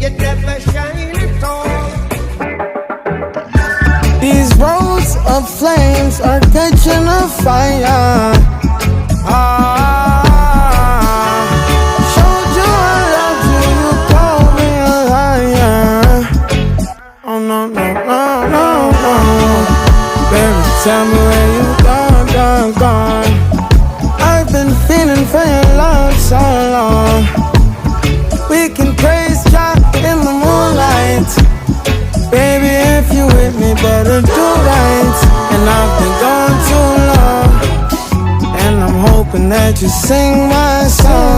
you never shine at all. These roads of flames are catching a fire. Showed you I loved you, you called me a liar. Oh no, no, no, no, no. Baby, tell me where you gone, gone, gone. I've been feeling for your love so long. We can praise God in the moonlight. Baby, if you with me, better do right. And I've been gone too long, and I'm hoping that you sing my song.